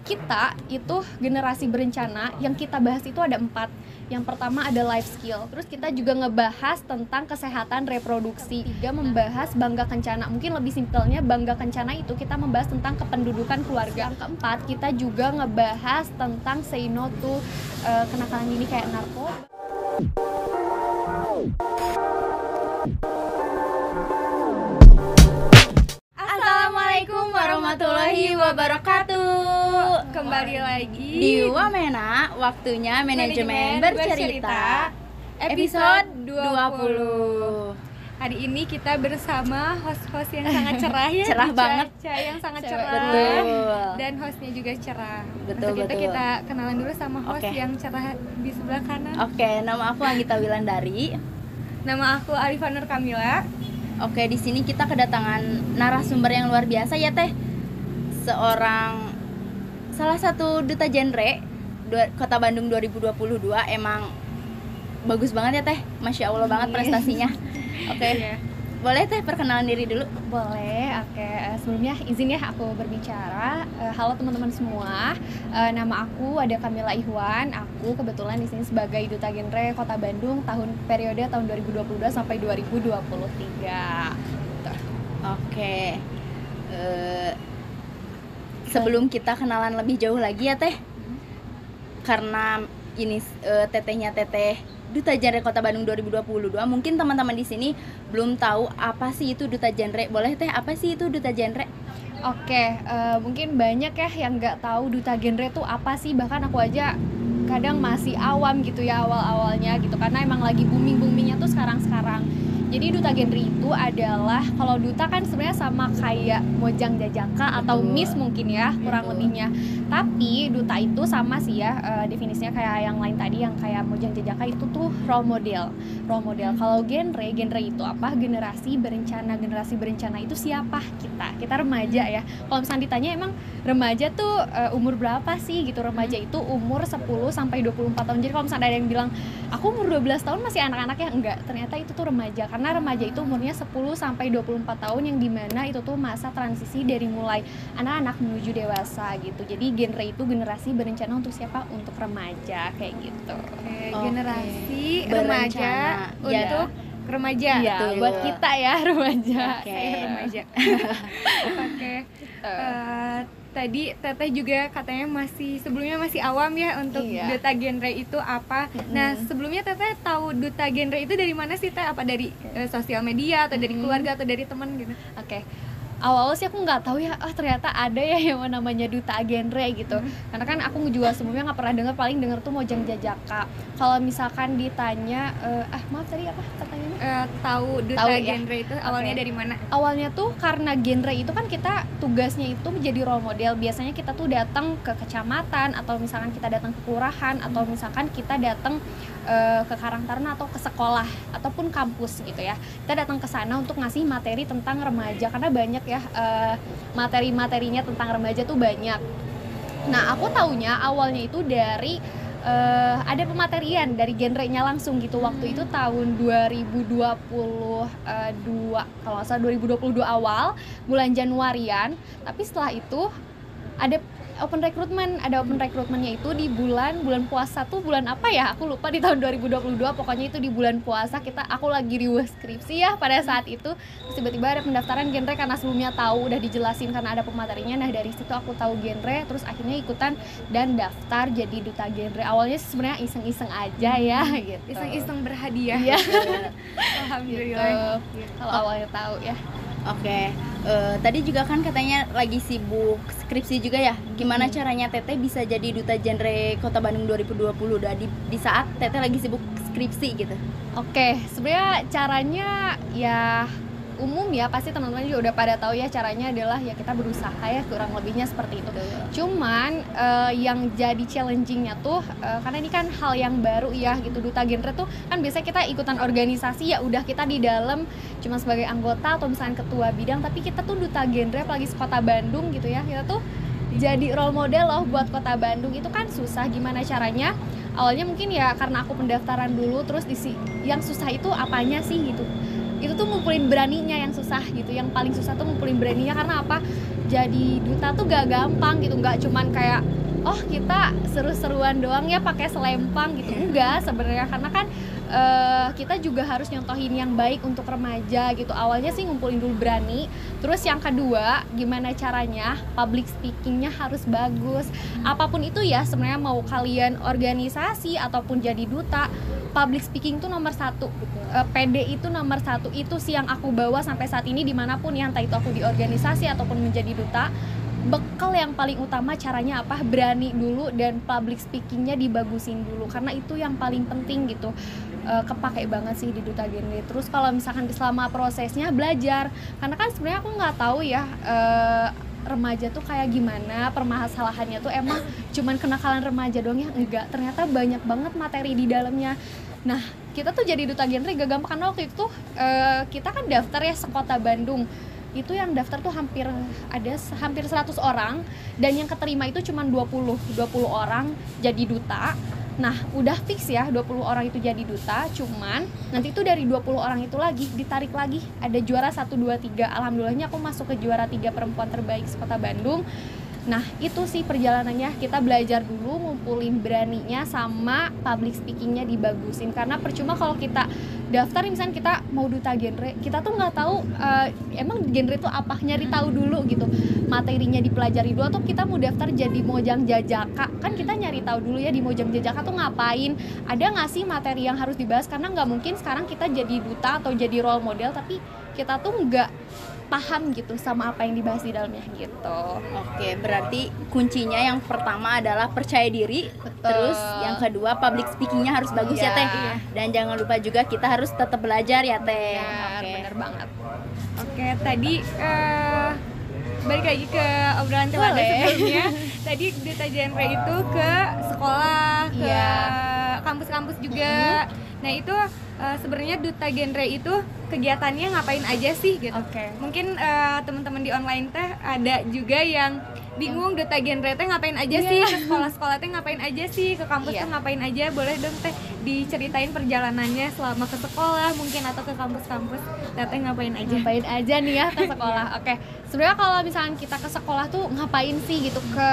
kita itu generasi berencana, yang kita bahas itu ada 4. Yang pertama ada life skill, terus kita juga ngebahas tentang kesehatan reproduksi. 3, membahas bangga kencana. Mungkin lebih simpelnya bangga kencana itu kita membahas tentang kependudukan keluarga. Yang keempat kita juga ngebahas tentang say no to kenakalan dini kayak narkoba. Assalamualaikum warahmatullahi wabarakatuh. Kembali lagi di Wamena, waktunya manajemen bercerita episode 20. Hari ini kita bersama host-host yang sangat cerah ya. Cerah banget. Yang sangat cerah. Betul. Dan hostnya juga cerah. Betul, Untuk itu betul. kita kenalan dulu sama host yang cerah di sebelah kanan. Oke, nama aku Anggita Wilandari. Nama aku Arifah Nur Kamila. Oke, di sini kita kedatangan narasumber yang luar biasa ya Teh. Salah satu duta genre Kota Bandung 2022. Emang bagus banget ya Teh. Masya Allah banget prestasinya. Oke. Boleh Teh perkenalan diri dulu? Boleh, oke. Sebelumnya izin ya aku berbicara. Halo teman-teman semua. Nama aku ada Kamila Ihwan. Aku kebetulan di sini sebagai duta genre Kota Bandung periode tahun 2022 sampai 2023. Gitu. Oke. Sebelum kita kenalan lebih jauh lagi ya Teh. Karena ini tetehnya Teteh Duta Genre Kota Bandung 2022, mungkin teman-teman di sini belum tahu apa sih itu Duta Genre. Boleh Teh, apa sih itu Duta Genre? Oke, mungkin banyak ya yang nggak tahu duta genre itu apa sih. Bahkan aku aja kadang masih awam gitu ya awal-awalnya gitu, karena emang lagi booming-boomingnya tuh sekarang-sekarang. Jadi duta genre itu adalah, kalau duta kan sebenarnya sama kayak Mojang Jajaka atau Miss mungkin ya kurang lebihnya. Tapi duta itu sama sih ya, definisinya kayak yang lain tadi, yang kayak Mojang Jajaka itu tuh role model. Kalau genre itu apa? Generasi berencana itu siapa? Kita remaja ya. Kalau misalnya ditanya emang remaja tuh umur berapa sih gitu? Remaja itu umur 10 sampai 24 tahun. Jadi kalau misalnya ada yang bilang aku umur 12 tahun masih anak-anak ya, enggak, ternyata itu tuh remaja. Karena remaja itu umurnya 10 sampai 24 tahun, yang dimana itu tuh masa transisi dari mulai anak-anak menuju dewasa gitu. Jadi genre itu generasi berencana untuk siapa? Untuk remaja kayak gitu. Generasi remaja untuk remaja. Iya, Buat kita ya remaja. Saya remaja. Oke. Tadi Teteh juga katanya sebelumnya masih awam ya untuk duta genre itu apa. Nah, sebelumnya Teteh tahu duta genre itu dari mana sih Teh? Apa dari sosial media atau dari keluarga atau dari teman gitu? Oke. Awal-awal sih aku nggak tahu ya, ternyata ada ya yang namanya duta genre gitu. Karena kan aku juga sebelumnya nggak pernah dengar, paling denger tuh Mojang Jajaka. Kalau misalkan ditanya, maaf tadi apa pertanyaannya? Tahu duta genre itu awalnya dari mana? Awalnya tuh karena genre itu kan kita tugasnya itu menjadi role model. Biasanya kita tuh datang ke kecamatan, atau misalkan kita datang ke kelurahan, atau misalkan kita datang ke Karang Taruna atau ke sekolah ataupun kampus gitu ya. Kita datang ke sana untuk ngasih materi tentang remaja, karena banyak ya materi-materinya tentang remaja tuh banyak. Nah, aku taunya awalnya itu dari ada pematerian dari genrenya langsung gitu. Waktu itu tahun 2022, kalau nggak salah 2022 awal, bulan Januarian. Tapi setelah itu ada open recruitmentnya itu di bulan puasa tuh, bulan apa ya aku lupa, di tahun 2022 pokoknya itu di bulan puasa. Aku lagi riweuh skripsi ya pada saat itu. Terus tiba-tiba ada pendaftaran genre, karena sebelumnya tahu udah dijelasin karena ada pematerinya. Nah, dari situ aku tahu genre, terus akhirnya ikutan dan daftar jadi duta genre. Awalnya sebenarnya iseng-iseng aja ya gitu. Iseng-iseng berhadiah. Ya. Alhamdulillah. Kalau awalnya tahu ya. Oke, tadi juga kan katanya lagi sibuk skripsi juga ya. Gimana caranya Teteh bisa jadi duta genre Kota Bandung 2020 di saat Teteh lagi sibuk skripsi gitu? Oke, sebenarnya caranya ya umum ya, pasti teman-teman juga udah pada tahu ya. Caranya adalah ya kita berusaha ya, kurang lebihnya seperti itu. Cuman yang jadi challengingnya tuh karena ini kan hal yang baru ya gitu. Duta genre tuh kan biasanya kita ikutan organisasi, ya udah kita di dalam cuma sebagai anggota atau misalnya ketua bidang. Tapi kita tuh duta genre apalagi Kota Bandung gitu ya, kita tuh jadi role model loh buat Kota Bandung. Itu kan susah. Gimana caranya? Awalnya mungkin ya karena aku pendaftaran dulu, terus yang susah itu apanya sih gitu. Itu tuh ngumpulin beraninya yang susah gitu. Yang paling susah tuh ngumpulin beraninya, karena apa? Jadi duta tuh gak gampang gitu, gak cuman kayak oh kita seru-seruan doang ya pakai selempang gitu. Enggak sebenarnya, karena kan kita juga harus nyontohin yang baik untuk remaja gitu. Awalnya sih ngumpulin dulu berani, terus yang kedua gimana caranya public speakingnya harus bagus. Apapun itu ya sebenarnya, mau kalian organisasi ataupun jadi duta, public speaking itu nomor satu. PD itu nomor satu. Itu sih yang aku bawa sampai saat ini dimanapun ya, entah itu aku di organisasi ataupun menjadi duta. Bekal yang paling utama caranya apa? Berani dulu, dan public speakingnya dibagusin dulu, karena itu yang paling penting gitu. Kepake banget sih di Duta Genre. Terus kalau misalkan selama prosesnya belajar, karena kan sebenarnya aku nggak tahu ya remaja tuh kayak gimana, permasalahannya tuh emang cuman kenakalan remaja doang ya? Enggak, ternyata banyak banget materi di dalamnya. Nah, kita tuh jadi Duta Genre gak gampang, karena waktu itu kita kan daftar ya sekota Bandung. Itu yang daftar tuh hampir 100 orang, dan yang keterima itu cuma 20 orang jadi duta. Nah, udah fix ya 20 orang itu jadi duta, cuman nanti itu dari 20 orang itu lagi ditarik lagi, ada juara 1, 2, 3. Alhamdulillahnya aku masuk ke juara 3 perempuan terbaik sekota Bandung. Nah, itu sih perjalanannya, kita belajar dulu, ngumpulin beraninya sama public speakingnya dibagusin. Karena percuma kalau kita daftar misalnya kita mau Duta Genre, kita tuh nggak tahu emang genre itu apa, nyari tahu dulu gitu, materinya dipelajari dulu. Atau kita mau daftar jadi Mojang Jajaka, kan kita nyari tahu dulu ya di Mojang Jajaka tuh ngapain, ada nggak sih materi yang harus dibahas. Karena nggak mungkin sekarang kita jadi duta atau jadi role model tapi kita tuh nggak paham gitu sama apa yang dibahas di dalamnya gitu. Oke, berarti kuncinya yang pertama adalah percaya diri. Betul. Terus yang kedua public speakingnya harus bagus ya Teh. Iya. Dan jangan lupa juga kita harus tetap belajar ya Teh. Bener banget. Oke, tadi balik lagi ke obrolan keluarga sebelumnya. Tadi Duta Genre itu ke sekolah, ke kampus-kampus juga. Nah itu sebenarnya Duta Genre itu kegiatannya ngapain aja sih gitu? Mungkin teman-teman di online teh ada juga yang bingung Duta Genre teh ngapain aja sih, ke sekolah-sekolah teh ngapain aja sih, ke kampus teh ngapain aja. Boleh dong Teh diceritain perjalanannya selama ke sekolah mungkin atau ke kampus-kampus. Teh ngapain aja? Ngapain aja nih ya ke sekolah. Oke. Sebenarnya kalau misalkan kita ke sekolah tuh ngapain sih gitu, ke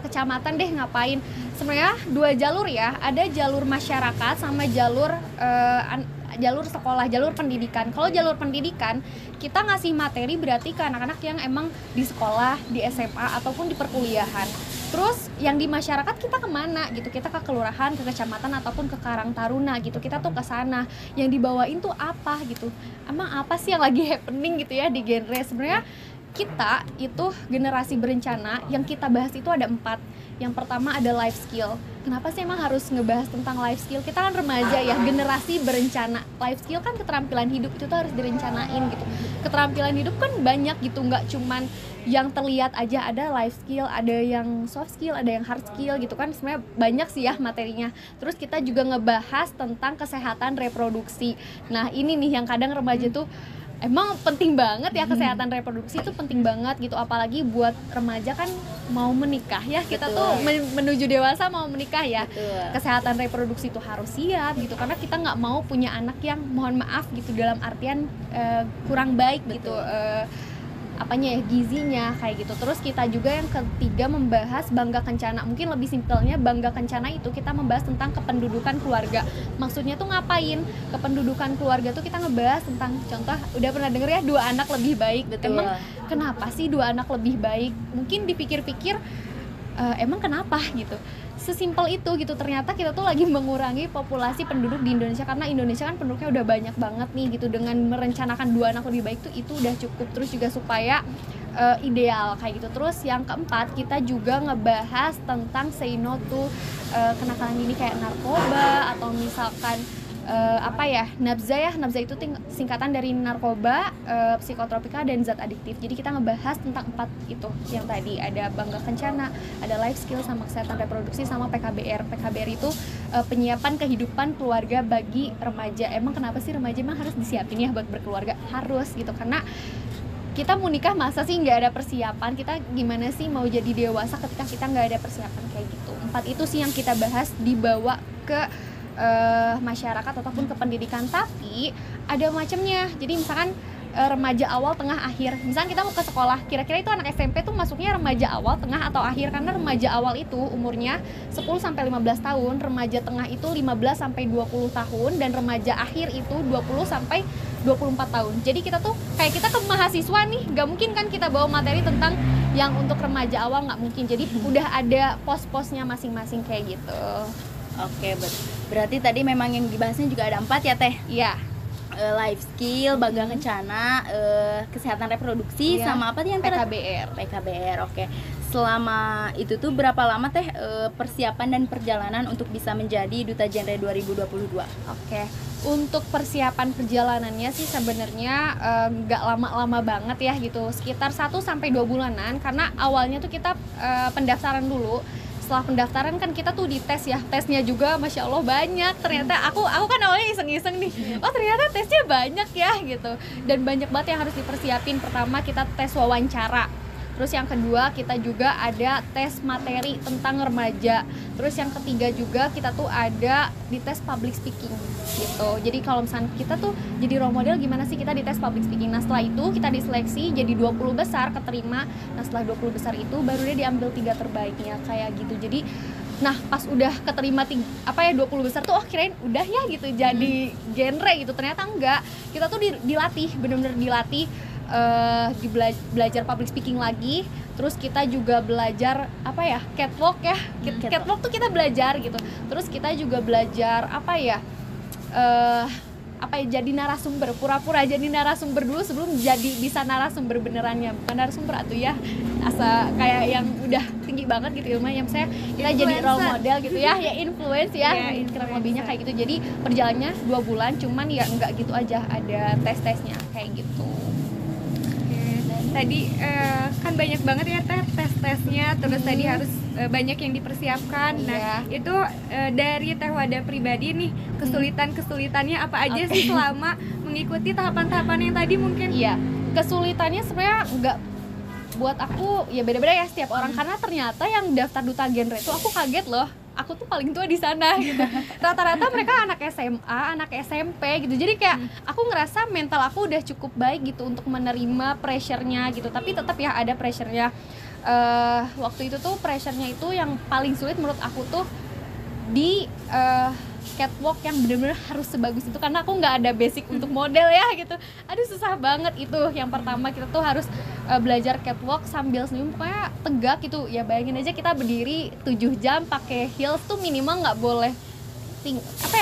kecamatan deh ngapain. Sebenarnya 2 jalur ya, ada jalur masyarakat sama jalur sekolah, jalur pendidikan. Kalau jalur pendidikan, kita ngasih materi berarti ke anak-anak yang emang di sekolah, di SMA ataupun di perkuliahan. Terus yang di masyarakat kita kemana gitu, kita ke kelurahan, ke kecamatan ataupun ke Karang Taruna gitu, kita tuh ke sana. Yang dibawain tuh apa gitu, emang apa sih yang lagi happening gitu ya di genre. Sebenarnya kita itu generasi berencana, yang kita bahas itu ada 4. Yang pertama ada life skill. Kenapa sih emang harus ngebahas tentang life skill? Kita kan remaja ya, generasi berencana. Life skill kan keterampilan hidup, itu tuh harus direncanain gitu. Keterampilan hidup kan banyak gitu, nggak cuman yang terlihat aja. Ada life skill, ada yang soft skill, ada yang hard skill gitu kan. Sebenarnya banyak sih ya materinya. Terus kita juga ngebahas tentang kesehatan reproduksi. Nah ini nih yang kadang remaja tuh emang penting banget ya, kesehatan reproduksi itu penting banget gitu, apalagi buat remaja kan mau menikah ya, kita tuh menuju dewasa mau menikah ya. Kesehatan reproduksi itu harus siap gitu, karena kita nggak mau punya anak yang mohon maaf gitu dalam artian kurang baik gitu, apanya ya, gizinya kayak gitu. Terus kita juga yang ketiga membahas Bangga Kencana. Mungkin lebih simpelnya Bangga Kencana itu kita membahas tentang kependudukan keluarga. Maksudnya tuh ngapain? Kependudukan keluarga tuh kita ngebahas tentang, contoh udah pernah denger ya 2 anak lebih baik. Emang kenapa sih 2 anak lebih baik? Mungkin dipikir-pikir emang kenapa gitu. Sesimpel itu gitu. Ternyata kita tuh lagi mengurangi populasi penduduk di Indonesia, karena Indonesia kan penduduknya udah banyak banget nih gitu. Dengan merencanakan 2 anak lebih baik tuh itu udah cukup. Terus juga supaya ideal kayak gitu. Terus yang keempat kita juga ngebahas tentang say no to kenakalan ini kayak narkoba atau misalkan nabza ya. Nabza itu singkatan dari narkoba, psikotropika dan zat adiktif. Jadi kita ngebahas tentang 4 itu yang tadi, ada Bangga Kencana, ada life skill sama kesehatan reproduksi, sama PKBR. PKBR itu penyiapan kehidupan keluarga bagi remaja. Emang kenapa sih remaja emang harus disiapin ya buat berkeluarga? Harus gitu, karena kita mau nikah masa sih nggak ada persiapan? Kita gimana sih mau jadi dewasa ketika kita nggak ada persiapan kayak gitu? 4 itu sih yang kita bahas, dibawa ke masyarakat ataupun ke pendidikan. Tapi ada macamnya. Jadi misalkan remaja awal, tengah, akhir. Misalnya kita mau ke sekolah, kira-kira itu anak SMP tuh masuknya remaja awal, tengah, atau akhir. Karena remaja awal itu umurnya 10-15 tahun, remaja tengah itu 15-20 tahun, dan remaja akhir itu 20-24 tahun. Jadi kita tuh kayak kita ke mahasiswa nih, nggak mungkin kan kita bawa materi tentang yang untuk remaja awal, nggak mungkin. Jadi udah ada pos-posnya masing-masing kayak gitu. Oke, berarti tadi memang yang dibahasnya juga ada 4 ya Teh? Iya. Life skill, Baga Kencana, kesehatan reproduksi, sama apa nih yang PKBR. Oke. Selama itu tuh berapa lama Teh persiapan dan perjalanan untuk bisa menjadi Duta Genre 2022? Oke. Untuk persiapan perjalanannya sih sebenarnya nggak lama-lama banget ya gitu, sekitar 1-2 bulanan, karena awalnya tuh kita pendaftaran dulu. Setelah pendaftaran kan kita tuh dites ya, tesnya juga Masya Allah banyak. Ternyata aku kan awalnya iseng-iseng nih, oh ternyata tesnya banyak ya gitu, dan banyak banget yang harus dipersiapin. Pertama kita tes wawancara, terus yang kedua kita juga ada tes materi tentang remaja, terus yang ketiga juga kita tuh ada di tes public speaking gitu. Jadi kalau misalnya kita tuh jadi role model, gimana sih kita di tes public speaking. Nah setelah itu kita diseleksi jadi 20 besar keterima. Nah setelah 20 besar itu baru dia diambil 3 terbaiknya kayak gitu. Jadi nah pas udah keterima 20 besar tuh, oh kirain udah ya gitu jadi genre gitu. Ternyata enggak, kita tuh dilatih, bener-bener dilatih, belajar public speaking lagi. Terus kita juga belajar catwalk ya. Catwalk tuh kita belajar gitu. Terus kita juga belajar jadi narasumber, pura-pura jadi narasumber dulu sebelum jadi bisa narasumber benerannya. Bukan narasumber atuh ya, asa kayak yang udah tinggi banget gitu ilmunya. Yang saya kita jadi role model gitu ya influence ya, kurang lebihnya kayak gitu. Jadi perjalanannya 2 bulan, cuman ya enggak gitu aja, ada tes-tesnya kayak gitu. Tadi kan banyak banget ya Teh tes-tesnya, terus tadi harus banyak yang dipersiapkan. Nah itu dari Teh Wada pribadi nih, kesulitannya apa aja sih selama mengikuti tahapan-tahapan yang tadi mungkin? Iya, kesulitannya sebenarnya enggak, buat aku ya beda-beda ya setiap orang. Karena ternyata yang daftar Duta Genre itu aku kaget loh, aku tuh paling tua di sana gitu. Rata-rata mereka anak SMA, anak SMP gitu. Jadi kayak aku ngerasa mental aku udah cukup baik gitu untuk menerima pressure-nya gitu. Tapi tetap ya ada pressure-nya. Waktu itu tuh pressure-nya itu yang paling sulit menurut aku tuh di catwalk yang bener-bener harus sebagus itu, karena aku nggak ada basic untuk model ya gitu. Aduh susah banget itu. Yang pertama kita tuh harus belajar catwalk sambil senyum, pokoknya tegak gitu. Ya bayangin aja kita berdiri 7 jam pakai heels tuh minimal nggak boleh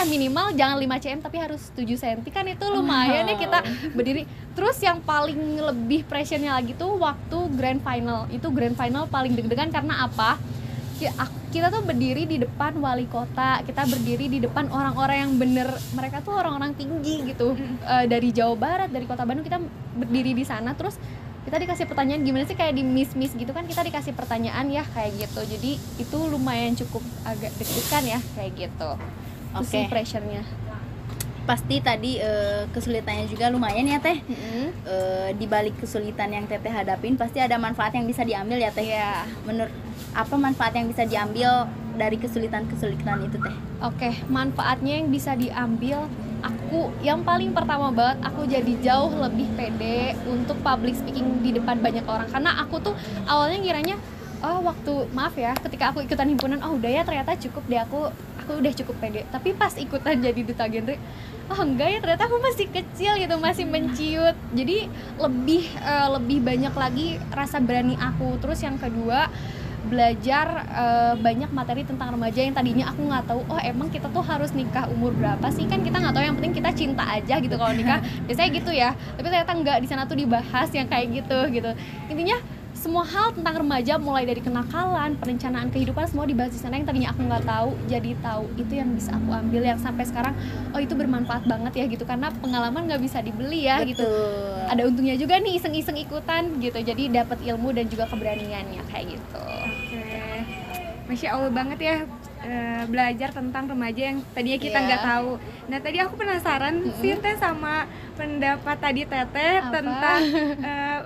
minimal jangan 5 cm tapi harus 7 cm kan, itu lumayan ya kita berdiri. Terus yang paling lebih pressure-nya lagi tuh waktu grand final. Itu grand final paling deg-degan karena apa? Kita tuh berdiri di depan wali kota, kita berdiri di depan orang-orang yang bener, mereka tuh orang-orang tinggi gitu, dari Jawa Barat, dari Kota Bandung. Kita berdiri di sana, terus kita dikasih pertanyaan gimana sih, kayak di miss gitu kan, kita dikasih pertanyaan ya kayak gitu. Jadi itu lumayan cukup agak deg-degan ya kayak gitu. Itu sih pressure-nya. Pasti tadi kesulitannya juga lumayan ya Teh. Di balik kesulitan yang Teteh hadapin pasti ada manfaat yang bisa diambil ya Teh. Ya. Menurut apa manfaat yang bisa diambil dari kesulitan-kesulitan itu Teh? Oke, manfaatnya yang bisa diambil, aku yang paling pertama banget, aku jadi jauh lebih pede untuk public speaking di depan banyak orang. Karena aku tuh awalnya ngiranya ketika aku ikutan himpunan, udah ya ternyata cukup deh, aku udah cukup pede. Tapi pas ikutan jadi Duta Genre, enggak ya, ternyata aku masih kecil gitu, masih menciut. Jadi lebih banyak lagi rasa berani aku. Terus yang kedua, belajar banyak materi tentang remaja yang tadinya aku nggak tahu. Oh emang kita tuh harus nikah umur berapa sih, kan kita nggak tahu, yang penting kita cinta aja gitu kalau nikah biasanya gitu ya. Tapi ternyata nggak, di sana tuh dibahas yang kayak gitu. Intinya semua hal tentang remaja, mulai dari kenakalan, perencanaan kehidupan, semua dibahas di sana yang tadinya aku nggak tahu jadi tahu. Itu yang bisa aku ambil, yang sampai sekarang itu bermanfaat banget ya gitu, karena pengalaman nggak bisa dibeli ya. Betul. Gitu. Ada untungnya juga nih iseng-iseng ikutan gitu, jadi dapat ilmu dan juga keberaniannya kayak gitu. Masya Allah banget ya, belajar tentang remaja yang tadinya kita nggak tahu. Nah tadi aku penasaran sih Teh sama pendapat tadi Teteh tentang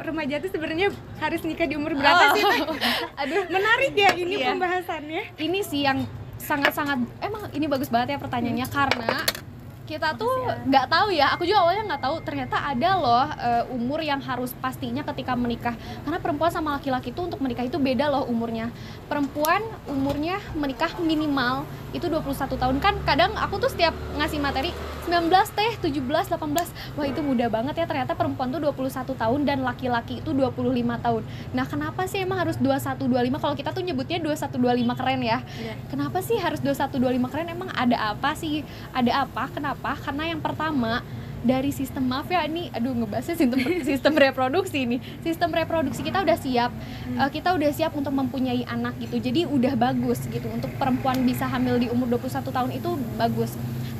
remaja itu sebenarnya harus nikah di umur berapa sih Teh? Aduh menarik ya ini pembahasannya. Ini sih yang sangat-sangat, emang ini bagus banget ya pertanyaannya, karena kita tuh nggak tahu ya, aku juga awalnya nggak tahu ternyata ada loh umur yang harus pastinya ketika menikah, karena perempuan sama laki-laki itu untuk menikah itu beda loh umurnya. Perempuan umurnya menikah minimal itu 21 tahun. Kan kadang aku tuh setiap ngasih materi 19 teh, 17, 18, wah itu muda banget ya, ternyata perempuan tuh 21 tahun dan laki-laki itu 25 tahun. Nah kenapa sih emang harus 21, 25? Kalau kita tuh nyebutnya 21, 25 keren ya. Kenapa sih harus 21, 25 keren? Emang ada apa sih? Ada apa? Kenapa? Karena yang pertama dari sistem, maaf ya ini ngebahasnya sistem reproduksi nih. Sistem reproduksi kita udah siap. Kita udah siap untuk mempunyai anak gitu. Jadi udah bagus gitu. Untuk perempuan bisa hamil di umur 21 tahun itu bagus.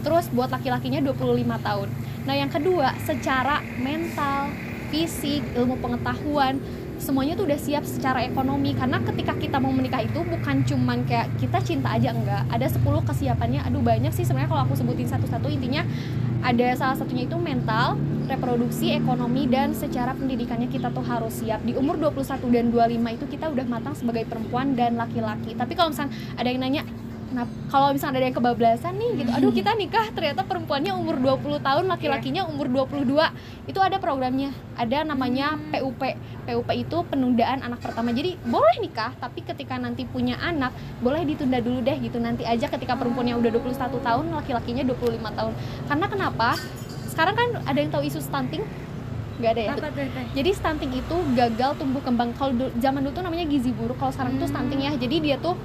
Terus buat laki-lakinya 25 tahun. Nah, yang kedua, secara mental, fisik, ilmu pengetahuan, semuanya tuh udah siap secara ekonomi. Karena ketika kita mau menikah itu bukan cuman kayak kita cinta aja, enggak. Ada 10 kesiapannya. Banyak sih sebenarnya kalau aku sebutin satu-satu. Intinya ada salah satunya itu mental, reproduksi, ekonomi, dan secara pendidikannya kita tuh harus siap. Di umur 21 dan 25 itu kita udah matang sebagai perempuan dan laki-laki. Tapi kalau misalnya ada yang nanya, nah, kalau misalnya ada yang kebablasan nih gitu, kita nikah ternyata perempuannya umur 20 tahun, laki-lakinya umur 22, itu ada programnya, ada namanya PUP. PUP itu penundaan anak pertama. Jadi boleh nikah, tapi ketika nanti punya anak boleh ditunda dulu deh gitu, nanti aja ketika perempuannya udah 21 tahun, laki-lakinya 25 tahun. Karena kenapa? Sekarang kan ada yang tahu isu stunting? Nggak ada ya? Jadi stunting itu gagal tumbuh kembang. Kalau zaman dulu tuh namanya gizi buruk, kalau sekarang tuh stunting ya. Jadi dia tuh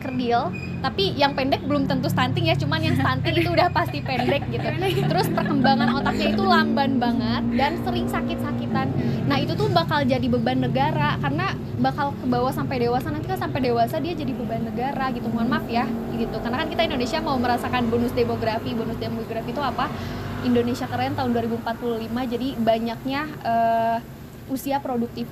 kerdil, tapi yang pendek belum tentu stunting ya, cuman yang stunting itu udah pasti pendek gitu. Terus perkembangan otaknya itu lamban banget dan sering sakit-sakitan. Nah itu tuh bakal jadi beban negara, karena bakal ke bawah sampai dewasa. Nanti kan sampai dewasa dia jadi beban negara gitu, mohon maaf ya gitu. Karena kan kita Indonesia mau merasakan bonus demografi. Bonus demografi itu apa? Indonesia keren tahun 2045, jadi banyaknya usia produktif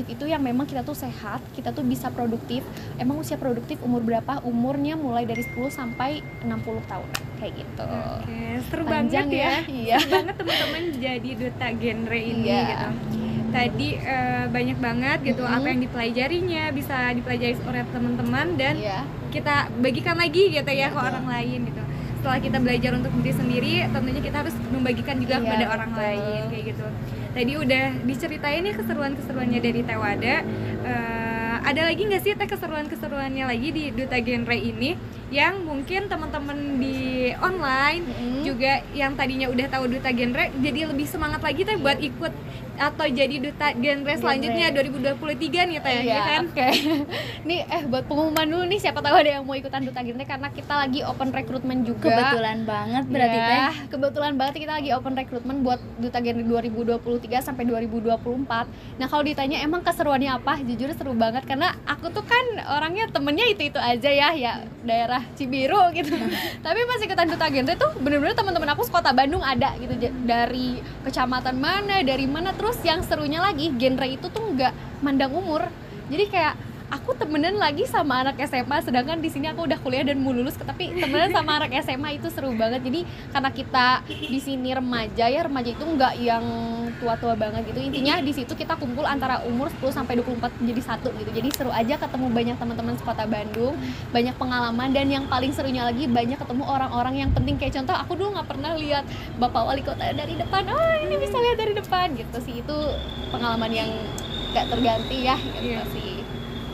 itu yang memang kita tuh sehat, kita tuh bisa produktif. Emang usia produktif umur berapa? Umurnya mulai dari 10 sampai 60 tahun kayak gitu. Oke, seru Panjang banget ya. Iya. Seru banget teman-teman jadi duta genre ini gitu. Tadi banyak banget gitu apa yang dipelajarinya, bisa dipelajari oleh teman-teman dan kita bagikan lagi gitu ya ke orang lain gitu. Setelah kita belajar untuk diri sendiri, tentunya kita harus membagikan juga kepada orang lain kayak gitu. Tadi udah diceritain nih keseruan-keseruannya dari Teh Wada. Ada lagi nggak sih Teh keseruan-keseruannya lagi di duta genre ini yang mungkin teman-teman di online juga yang tadinya udah tahu duta genre jadi lebih semangat lagi Teh buat ikut atau jadi duta genre selanjutnya 2023 nih Teh, ya kan? Oke. Nih buat pengumuman dulu nih, siapa tahu ada yang mau ikutan duta genre, karena kita lagi open recruitment juga. Kebetulan banget berarti Teh. Kebetulan banget kita lagi open recruitment buat duta genre 2023 sampai 2024. Nah, kalau ditanya emang keseruannya apa? Jujur seru banget karena aku tuh kan orangnya temennya itu aja ya daerah Cibiru gitu. Tapi pas ikutan duta genre tuh bener-bener teman-teman aku sekota Bandung ada gitu, dari kecamatan mana, dari mana. Terus yang serunya lagi, genre itu tuh nggak mandang umur. Jadi kayak aku temenan lagi sama anak SMA, sedangkan di sini aku udah kuliah dan mau lulus, tapi temenan sama anak SMA itu seru banget. Jadi karena kita di sini remaja itu nggak yang tua-tua banget gitu. Intinya di situ kita kumpul antara umur 10 sampai 24 menjadi satu gitu. Jadi seru aja, ketemu banyak teman-teman sekota Bandung, banyak pengalaman, dan yang paling serunya lagi banyak ketemu orang-orang yang penting. Kayak contoh aku dulu nggak pernah lihat Bapak Wali Kota dari depan. Oh, ini bisa lihat dari depan gitu sih. Itu pengalaman yang gak terganti ya gitu sih.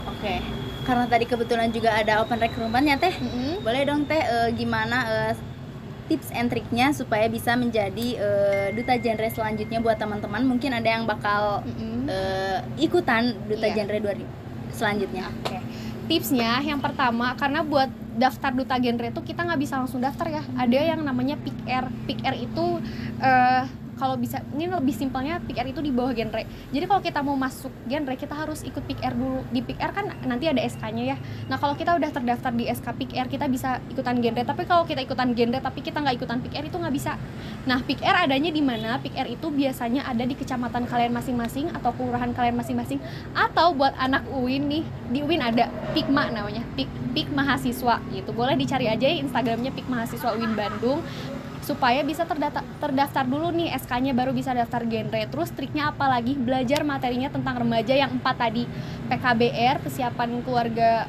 Oke, karena tadi kebetulan juga ada open recruitment ya Teh, boleh dong Teh gimana tips and triknya supaya bisa menjadi duta genre selanjutnya buat teman-teman. Mungkin ada yang bakal ikutan duta genre selanjutnya. Oke. Tipsnya yang pertama, karena buat daftar duta genre itu kita nggak bisa langsung daftar ya. Ada yang namanya PIK-R. PIK-R itu kalau bisa, ini lebih simpelnya, PIK-R itu di bawah genre. Jadi kalau kita mau masuk genre, kita harus ikut PIK-R dulu. Di PIK-R kan nanti ada SK-nya ya. Nah kalau kita udah terdaftar di SK PIK-R, kita bisa ikutan genre. Tapi kalau kita ikutan genre tapi kita nggak ikutan PIK-R, itu nggak bisa. Nah PIK-R adanya di mana? PIK-R itu biasanya ada di kecamatan kalian masing-masing atau kelurahan kalian masing-masing. Atau buat anak UIN nih, di UIN ada PIKMA namanya, PIK mahasiswa gitu. Boleh dicari aja ya Instagramnya PIK mahasiswa UIN Bandung. supaya bisa terdaftar dulu nih SK-nya, baru bisa daftar genre. Terus triknya apa lagi? Belajar materinya tentang remaja yang 4 tadi, PKBR, persiapan keluarga,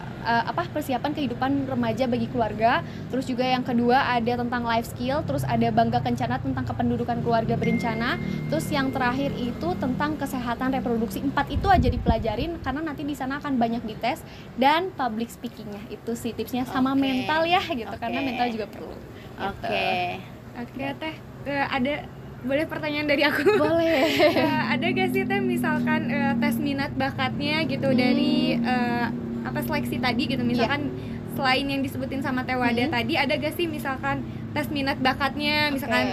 persiapan kehidupan remaja bagi keluarga. Terus juga yang kedua ada tentang life skill, terus ada bangga kencana tentang kependudukan keluarga berencana. Terus yang terakhir itu tentang kesehatan reproduksi. 4 itu aja dipelajarin karena nanti di sana akan banyak dites, dan public speakingnya itu sih tipsnya, sama mental ya gitu, karena mental juga perlu. Oke, Teh, ada boleh pertanyaan dari aku? Boleh. Ada gak sih Teh misalkan tes minat bakatnya gitu dari seleksi tadi gitu, misalkan selain yang disebutin sama Teh Wada tadi, ada gak sih misalkan tes minat bakatnya, misalkan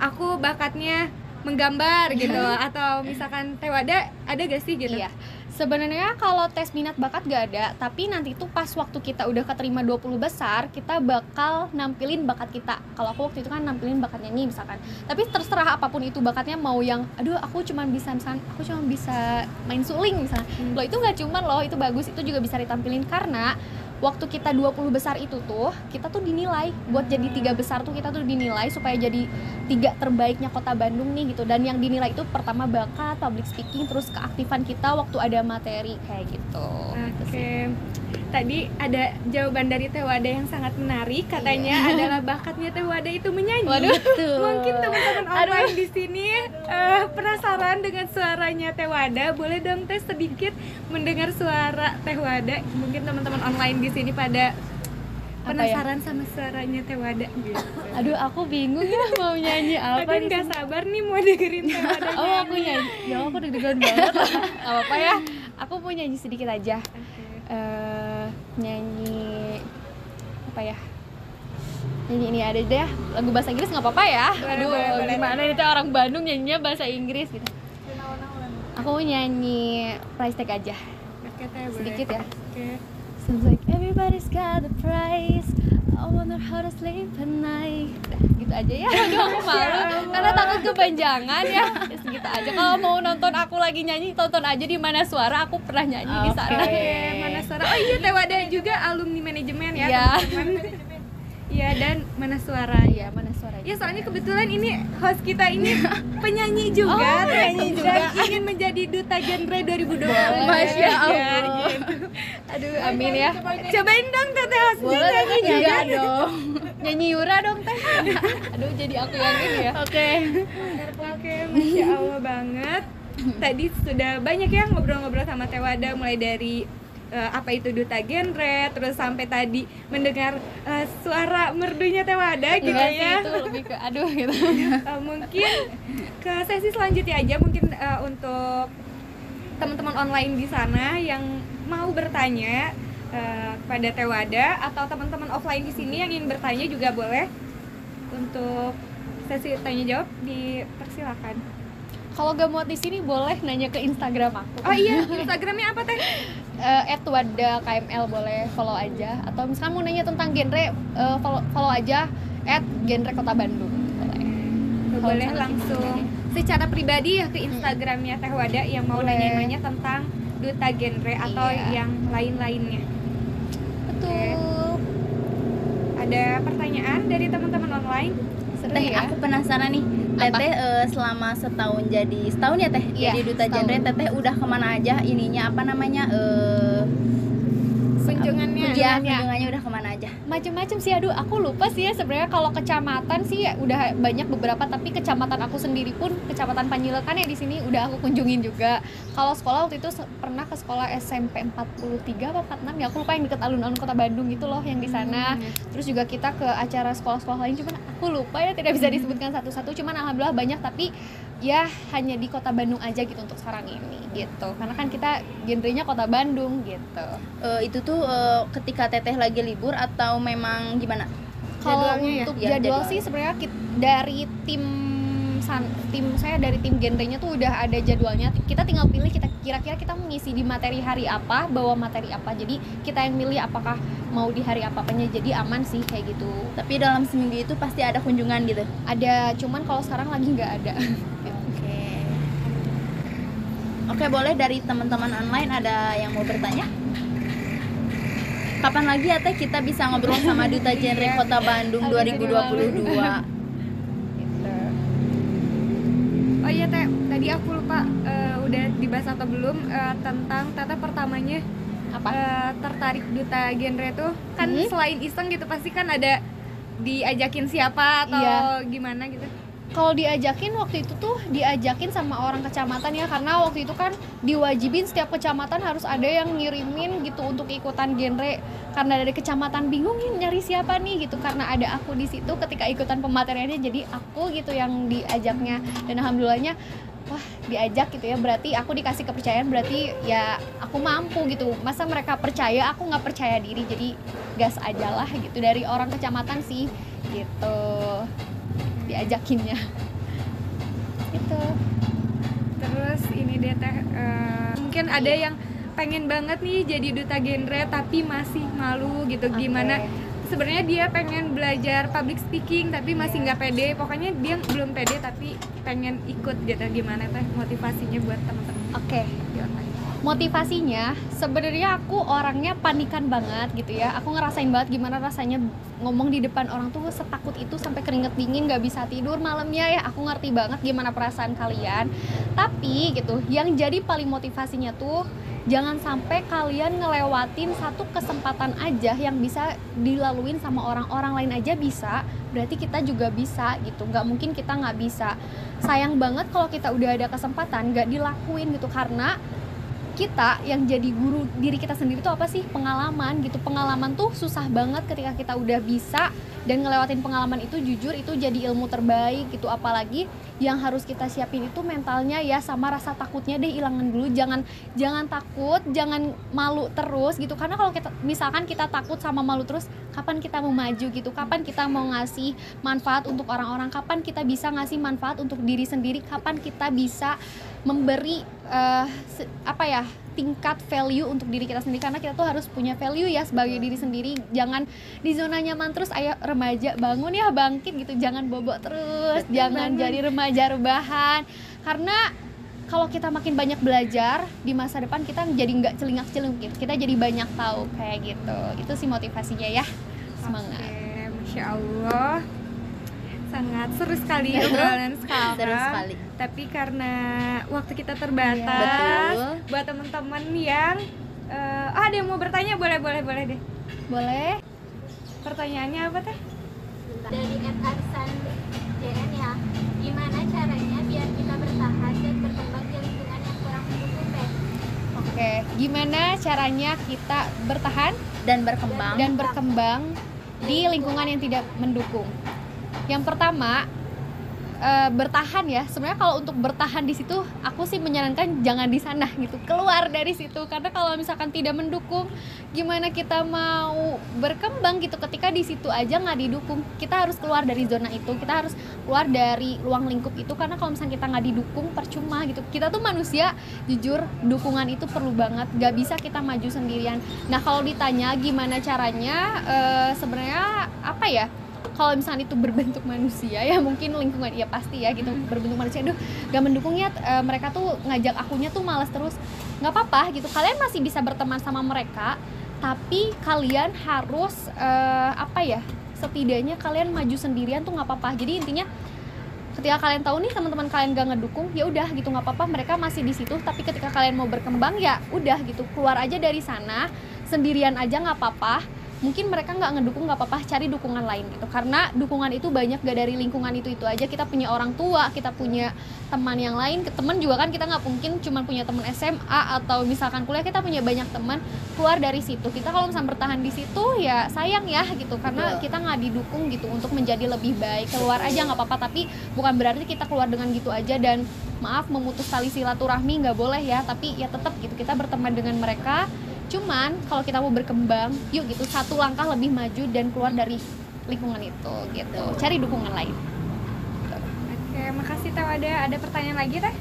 aku bakatnya menggambar gitu, atau misalkan Teh Wada ada gak sih gitu? Iya. Sebenarnya kalau tes minat bakat gak ada, tapi nanti tuh pas waktu kita udah keterima 20 besar, kita bakal nampilin bakat kita. Kalau aku waktu itu kan nampilin bakat nyanyi misalkan. Tapi terserah apapun itu bakatnya, mau yang aku cuma bisa main suling misalnya. Loh itu gak cuman loh, itu bagus, itu juga bisa ditampilin, karena waktu kita 20 besar itu tuh kita tuh dinilai buat jadi 3 besar tuh, kita tuh dinilai supaya jadi 3 terbaiknya Kota Bandung nih gitu. Dan yang dinilai itu pertama bakat, public speaking, terus keaktifan kita waktu ada materi kayak gitu. Oke. Tadi ada jawaban dari Teh Wada yang sangat menarik, katanya adalah bakatnya Teh Wada itu menyanyi. Waduh. Mungkin teman-teman online di sini penasaran dengan suaranya Teh Wada. Boleh dong Teh sedikit mendengar suara Teh Wada. Mungkin teman-teman online di sini pada penasaran sama suaranya Teh Wada gitu. Aduh, aku bingung ya mau nyanyi apa. Aduh, nggak sabar nih mau dengerin Teh Wada nyanyi. Aku nyanyi. Ya aku deg-degan banget. Gak apa-apa ya. Aku mau nyanyi sedikit aja. Nyanyi apa ya? Nyanyi ini ada deh, lagu bahasa Inggris nggak apa-apa ya? Aduh, gimana ini orang Bandung nyanyinya bahasa Inggris gitu. Aku mau nyanyi price tag aja. Sedikit ya. Seems like everybody's got a price. I wonder how to sleep at night. Gitu aja ya. Aduh, aku malu karena takut kepanjangan ya. Segitu aja. Kalau mau nonton aku lagi nyanyi, tonton aja di Mana Suara. Aku pernah nyanyi di sana. Mana Suara. Oh iya, Teh Wada juga alumni manajemen ya, teman-teman. Iya, dan Mana Suara. Iya, Mana Suara. Ya, soalnya kebetulan ini host kita ini penyanyi juga, dan ingin menjadi duta genre 2020. Masya Allah. Gitu. Aduh, amin ya. Cobain dong Teteh host. Boleh nyanyi juga dong. Nyanyi Yura dong Teh. Aduh, jadi aku yang ini ya. Oke, Masya Allah banget. Tadi sudah banyak ya ngobrol-ngobrol sama Teh Wada, mulai dari apa itu duta genre, terus sampai tadi mendengar suara merdunya Teh Wada gitu ya. Itu lebih ke aduh gitu. Mungkin ke sesi selanjutnya aja, mungkin untuk teman-teman online di sana yang mau bertanya kepada Teh Wada, atau teman-teman offline di sini yang ingin bertanya juga boleh untuk sesi tanya jawab, dipersilakan. Kalau gak muat di sini boleh nanya ke Instagram aku. Oh iya, Instagramnya apa Teh? @wada_kml boleh follow aja, atau misalkan mau nanya tentang genre follow aja @genre Kota Bandung boleh langsung secara pribadi ya ke Instagramnya Teh Wada yang mau nanya-nanya tentang duta genre atau yang lain-lainnya. Betul. Ada pertanyaan dari teman-teman online? Teh, aku penasaran nih. Teteh selama setahun ya Teh jadi duta genre, Teteh udah kemana aja ininya, apa namanya, kunjungannya? Iya, kunjungannya udah kemana aja? Macem-macem sih, aduh aku lupa sih ya sebenarnya. Kalau kecamatan sih ya udah banyak beberapa, tapi kecamatan aku sendiri pun, kecamatan Panjilekan ya di sini udah aku kunjungin juga. Kalau sekolah waktu itu pernah ke sekolah SMP 43 apa 46 ya, aku lupa, yang deket alun-alun Kota Bandung gitu loh, yang di sana. Terus juga kita ke acara sekolah-sekolah lain, cuman aku lupa ya, tidak bisa disebutkan satu-satu, cuman alhamdulillah banyak, tapi ya hanya di Kota Bandung aja gitu untuk sekarang ini gitu, karena kan kita genrenya Kota Bandung gitu. Itu tuh ketika Teteh lagi libur atau memang gimana? Kalau untuk jadwal sih sebenarnya dari tim saya, dari tim genrenya tuh udah ada jadwalnya. Kita tinggal pilih kira-kira kita mengisi di materi hari apa, bawa materi apa. Jadi kita yang milih apakah mau di hari apa-apanya, jadi aman sih kayak gitu. Tapi dalam seminggu itu pasti ada kunjungan gitu? Ada, cuman kalau sekarang lagi nggak ada. Oke, boleh dari teman-teman online ada yang mau bertanya? Kapan lagi ya Teh kita bisa ngobrol sama Duta Genre Kota Bandung 2022? Gitu. Oh iya Teh, tadi aku lupa udah dibahas atau belum tentang Teteh pertamanya Apa? tertarik Duta Genre tuh kan selain iseng gitu pasti kan ada diajakin siapa atau Iya. gimana gitu. Kalau diajakin waktu itu tuh diajakin sama orang kecamatan ya, karena waktu itu kan diwajibin setiap kecamatan harus ada yang ngirimin gitu untuk ikutan genre. Karena dari kecamatan bingung nih nyari siapa nih gitu, karena ada aku di situ ketika ikutan pemateriannya, jadi aku gitu yang diajaknya. Dan alhamdulillahnya wah diajak gitu ya, berarti aku dikasih kepercayaan, berarti ya aku mampu gitu. Masa mereka percaya aku nggak percaya diri, jadi gas aja lah gitu. Dari orang kecamatan sih gitu diajakinnya gitu. Terus ini deh Teh, mungkin ada yang pengen banget nih jadi duta genre tapi masih malu gitu. Gimana? Sebenarnya dia pengen belajar public speaking tapi masih nggak pede. Pokoknya dia belum pede tapi pengen ikut gitu. Gimana Teh motivasinya buat teman-teman? Oke. Motivasinya sebenarnya aku orangnya panikan banget gitu ya. Aku ngerasain banget gimana rasanya ngomong di depan orang tuh setakut itu, sampai keringet dingin, nggak bisa tidur malamnya ya. Aku ngerti banget gimana perasaan kalian. Tapi gitu, yang jadi paling motivasinya tuh jangan sampai kalian ngelewatin satu kesempatan aja yang bisa dilaluin sama orang lain aja bisa, berarti kita juga bisa gitu. Nggak mungkin kita nggak bisa. Sayang banget kalau kita udah ada kesempatan nggak dilakuin gitu, karena kita yang jadi guru diri kita sendiri tuh apa sih? Pengalaman gitu. Pengalaman tuh susah banget ketika kita udah bisa dan ngelewatin pengalaman itu, jujur itu jadi ilmu terbaik gitu. Apalagi yang harus kita siapin itu mentalnya ya, sama rasa takutnya deh ilangin dulu. Jangan takut, jangan malu terus gitu. Karena kalau kita misalkan kita takut sama malu terus, kapan kita mau maju gitu? Kapan kita mau ngasih manfaat untuk orang-orang? Kapan kita bisa ngasih manfaat untuk diri sendiri? Kapan kita bisa memberi tingkat value untuk diri kita sendiri? Karena kita tuh harus punya value ya sebagai diri sendiri. Jangan di zona nyaman terus. Ayo remaja bangun ya, bangkit gitu. Jangan bobok terus. Jangan jadi remaja rebahan. Karena kalau kita makin banyak belajar di masa depan, kita jadi nggak celingak-celinguk, kita jadi banyak tahu kayak gitu. Itu sih motivasinya ya. Semangat. Oke, Masya Allah, sangat seru sekali obrolan sekarang. Seru sekali. Tapi karena waktu kita terbatas, Betul. buat teman-teman yang ada yang mau bertanya, boleh deh. Boleh? Pertanyaannya apa Teh? Dari Arsan JN ya, gimana caranya biar kita bertahan dan berkembang di lingkungan yang kurang mendukung Teh? Oke, gimana caranya kita bertahan Dan berkembang di lingkungan yang tidak mendukung? Yang pertama, bertahan ya. Sebenarnya kalau untuk bertahan di situ, aku sih menyarankan jangan di sana gitu, keluar dari situ. Karena kalau misalkan tidak mendukung, gimana kita mau berkembang gitu ketika di situ aja nggak didukung? Kita harus keluar dari zona itu, kita harus keluar dari ruang lingkup itu. Karena kalau misalkan kita nggak didukung, percuma gitu. Kita tuh manusia, jujur dukungan itu perlu banget. Nggak bisa kita maju sendirian. Nah kalau ditanya gimana caranya, sebenarnya apa ya? Kalau misalnya itu berbentuk manusia ya mungkin lingkungan ya pasti ya gitu, berbentuk manusia. Aduh gak mendukungnya, mereka tuh ngajak akunya tuh malas terus, nggak apa-apa gitu, kalian masih bisa berteman sama mereka, tapi kalian harus setidaknya kalian maju sendirian tuh nggak apa-apa. Jadi intinya ketika kalian tahu nih teman-teman kalian gak ngedukung, ya udah gitu, nggak apa-apa, mereka masih di situ. Tapi ketika kalian mau berkembang ya udah gitu, keluar aja dari sana sendirian aja nggak apa-apa. Mungkin mereka nggak ngedukung, nggak apa-apa, cari dukungan lain gitu. Karena dukungan itu banyak, gak dari lingkungan itu aja. Kita punya orang tua, kita punya teman yang lain. Teman juga kan kita nggak mungkin cuma punya teman SMA atau misalkan kuliah, kita punya banyak teman. Keluar dari situ, kita kalau misalnya bertahan di situ ya sayang ya gitu, karena kita nggak didukung gitu untuk menjadi lebih baik. Keluar aja nggak apa-apa, tapi bukan berarti kita keluar dengan gitu aja dan maaf memutus tali silaturahmi, nggak boleh ya. Tapi ya tetap gitu, kita berteman dengan mereka. Cuman kalau kita mau berkembang, yuk gitu, satu langkah lebih maju dan keluar dari lingkungan itu gitu. Cari dukungan lain. Oke, makasih Teh Wada. Ada pertanyaan lagi Teh?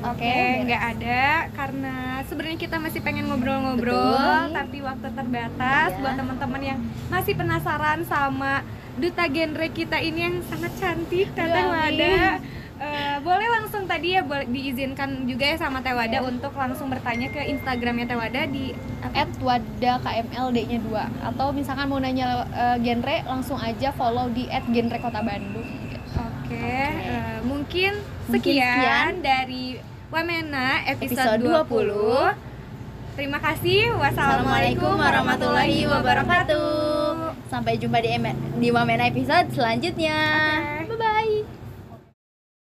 Oke, nggak ada, karena sebenarnya kita masih pengen ngobrol-ngobrol, tapi waktu terbatas. Buat teman-teman yang masih penasaran sama duta genre kita ini yang sangat cantik, Teteh Wada, boleh langsung tadi ya diizinkan juga ya sama Tewada untuk langsung bertanya ke Instagramnya Tewada di @wadakmld-nya 2 atau misalkan mau nanya genre langsung aja follow di @genrekota-bandung. Oke. Mungkin sekian dari Wamena episode 20. Terima kasih. Wassalamualaikum warahmatullahi wabarakatuh. Sampai jumpa di Wamena episode selanjutnya.